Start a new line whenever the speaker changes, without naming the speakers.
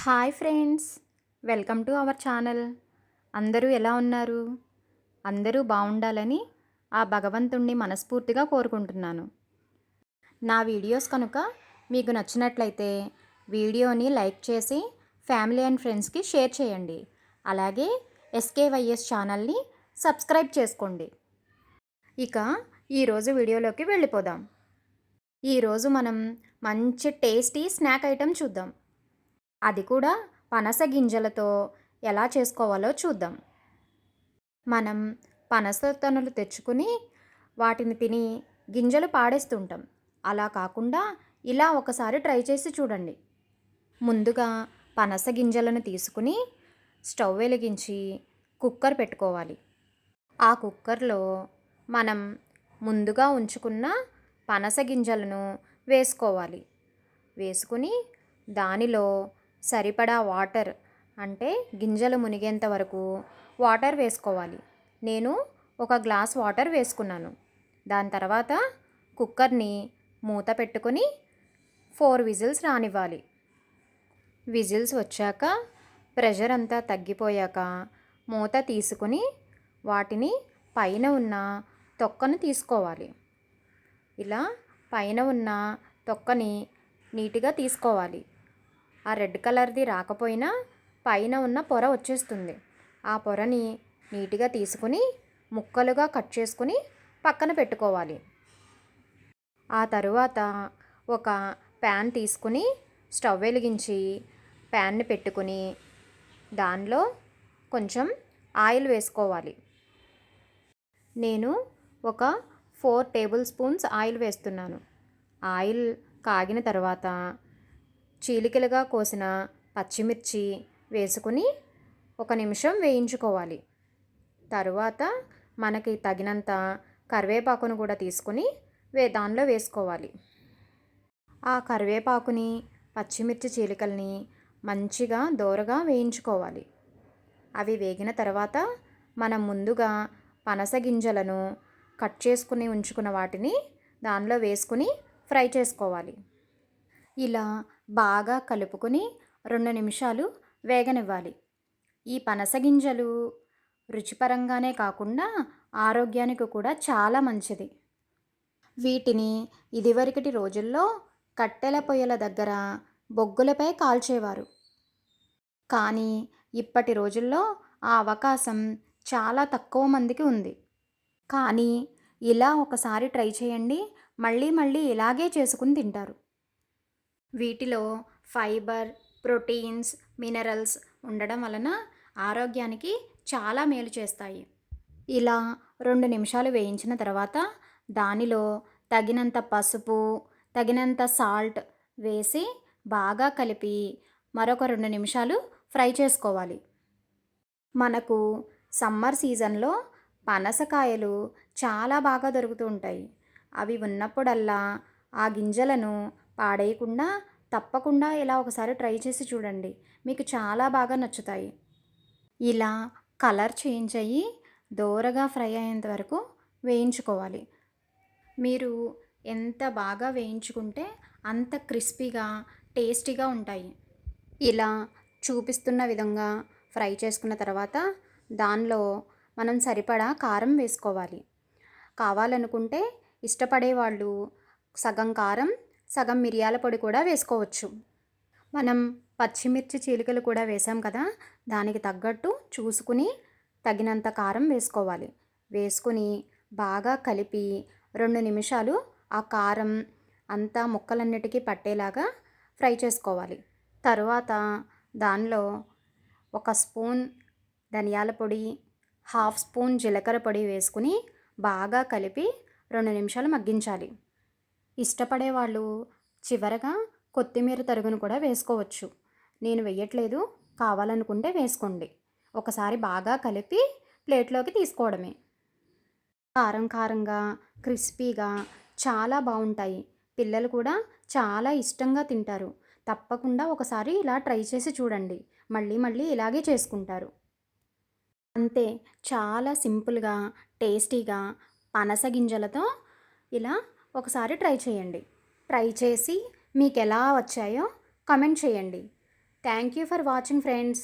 Hi friends, welcome to our channel. అందరూ ఎలా ఉన్నారు? అందరూ బాగుండాలని ఆ భగవంతుణ్ణి మనస్ఫూర్తిగా కోరుకుంటున్నాను. నా వీడియోస్ కనుక మీకు నచ్చినట్లయితే వీడియోని లైక్ చేసి ఫ్యామిలీ అండ్ ఫ్రెండ్స్కి షేర్ చేయండి. అలాగే ఎస్కేవైఎస్ ఛానల్ని సబ్స్క్రైబ్ చేసుకోండి. ఇక ఈరోజు వీడియోలోకి వెళ్ళిపోదాం. ఈరోజు మనం మంచి టేస్టీ స్నాక్ ఐటెం చూద్దాం. అది కూడా పనస గింజలతో ఎలా చేసుకోవాలో చూద్దాం. మనం పనస తొనలు తెచ్చుకుని వాటిని తిని గింజలు పాడేస్తుంటాం. అలా కాకుండా ఇలా ఒకసారి ట్రై చేసి చూడండి. ముందుగా పనస గింజలను తీసుకుని స్టవ్ వెలిగించి కుక్కర్ పెట్టుకోవాలి. ఆ కుక్కర్లో మనం ముందుగా ఉంచుకున్న పనస గింజలను వేసుకోవాలి. వేసుకుని దానిలో సరిపడా వాటర్, అంటే గింజలు మునిగేంత వరకు వాటర్ వేసుకోవాలి. నేను ఒక గ్లాస్ వాటర్ వేసుకున్నాను. దాని తర్వాత కుక్కర్ని మూత పెట్టుకొని 4 విజిల్స్ రానివ్వాలి. విజిల్స్ వచ్చాక ప్రెషర్ అంతా తగ్గిపోయాక మూత తీసుకుని వాటిని పైన ఉన్న తొక్కను తీసుకోవాలి. ఇలా పైన ఉన్న తొక్కని నీట్గా తీసుకోవాలి. ఆ రెడ్ కలర్ది రాకపోయినా పైన ఉన్న పొర వచ్చేస్తుంది. ఆ పొరని నీట్గా తీసుకుని ముక్కలుగా కట్ చేసుకుని పక్కన పెట్టుకోవాలి. ఆ తరువాత ఒక ప్యాన్ తీసుకుని స్టవ్ వెలిగించి ప్యాన్ని పెట్టుకుని దానిలో కొంచెం ఆయిల్ వేసుకోవాలి. నేను ఒక 4 టేబుల్ స్పూన్స్ ఆయిల్ వేస్తున్నాను. ఆయిల్ కాగిన తర్వాత చీలికలుగా కోసిన పచ్చిమిర్చి వేసుకుని 1 నిమిషం వేయించుకోవాలి. తరువాత మనకి తగినంత కరివేపాకును కూడా తీసుకుని దానిలో వేసుకోవాలి. ఆ కరివేపాకుని పచ్చిమిర్చి చీలికల్ని మంచిగా దోరగా వేయించుకోవాలి. అవి వేగిన తర్వాత మనం ముందుగా పనస గింజలను కట్ చేసుకుని ఉంచుకున్న వాటిని దానిలో వేసుకుని ఫ్రై చేసుకోవాలి. ఇలా బాగా కలుపుకొని 2 నిమిషాలు వేగనివ్వాలి. ఈ పనస గింజలు రుచిపరంగానే కాకుండా ఆరోగ్యానికి కూడా చాలా మంచిది. వీటిని ఇదివరకటి రోజుల్లో కట్టెల పొయ్యల దగ్గర బొగ్గులపై కాల్చేవారు. కానీ ఇప్పటి రోజుల్లో ఆ అవకాశం చాలా తక్కువ మందికి ఉంది. కానీ ఇలా ఒకసారి ట్రై చేయండి, మళ్ళీ మళ్ళీ ఇలాగే చేసుకుని తింటారు. వీటిలో ఫైబర్, ప్రోటీన్స్, మినరల్స్ ఉండడం వలన ఆరోగ్యానికి చాలా మేలు చేస్తాయి. ఇలా 2 నిమిషాలు వేయించిన తర్వాత దానిలో తగినంత పసుపు, తగినంత సాల్ట్ వేసి బాగా కలిపి మరొక 2 నిమిషాలు ఫ్రై చేసుకోవాలి. మనకు సమ్మర్ సీజన్లో పనసకాయలు చాలా బాగా దొరుకుతూ ఉంటాయి. అవి ఉన్నప్పుడల్లా ఆ గింజలను పాడేయకుండా తప్పకుండా ఇలా ఒకసారి ట్రై చేసి చూడండి. మీకు చాలా బాగా నచ్చుతాయి. ఇలా కలర్ చేంజ్ అయ్యి దోరగా ఫ్రై అయ్యేంత వరకు వేయించుకోవాలి. మీరు ఎంత బాగా వేయించుకుంటే అంత క్రిస్పీగా, టేస్టీగా ఉంటాయి. ఇలా చూపిస్తున్న విధంగా ఫ్రై చేసుకున్న తర్వాత దానిలో మనం సరిపడా కారం వేసుకోవాలి. కావాలనుకుంటే ఇష్టపడే వాళ్ళు సగం కారం, సగం మిరియాల పొడి కూడా వేసుకోవచ్చు. మనం పచ్చిమిర్చి చీలికలు కూడా వేసాం కదా, దానికి తగ్గట్టు చూసుకుని తగినంత కారం వేసుకోవాలి. వేసుకుని బాగా కలిపి 2 నిమిషాలు ఆ కారం అంతా ముక్కలన్నిటికీ పట్టేలాగా ఫ్రై చేసుకోవాలి. తరువాత దానిలో 1 స్పూన్ ధనియాల పొడి, 1/2 స్పూన్ జీలకర్ర పొడి వేసుకుని బాగా కలిపి 2 నిమిషాలు మగ్గించాలి. ఇష్టపడే వాళ్ళు చివరగా కొత్తిమీర తరుగును కూడా వేసుకోవచ్చు. నేను వేయట్లేదు, కావాలనుకుంటే వేసుకోండి. ఒకసారి బాగా కలిపి ప్లేట్లోకి తీసుకోవడమే. కారం కారంగా, క్రిస్పీగా చాలా బాగుంటాయి. పిల్లలు కూడా చాలా ఇష్టంగా తింటారు. తప్పకుండా ఒకసారి ఇలా ట్రై చేసి చూడండి. మళ్ళీ మళ్ళీ ఇలాగే చేసుకుంటారు. అంతే, చాలా సింపుల్గా, టేస్టీగా పనస గింజలతో ఇలా ఒకసారి ట్రై చేయండి. ట్రై చేసి మీకు ఎలా వచ్చాయో కమెంట్ చేయండి. Thank you for watching friends.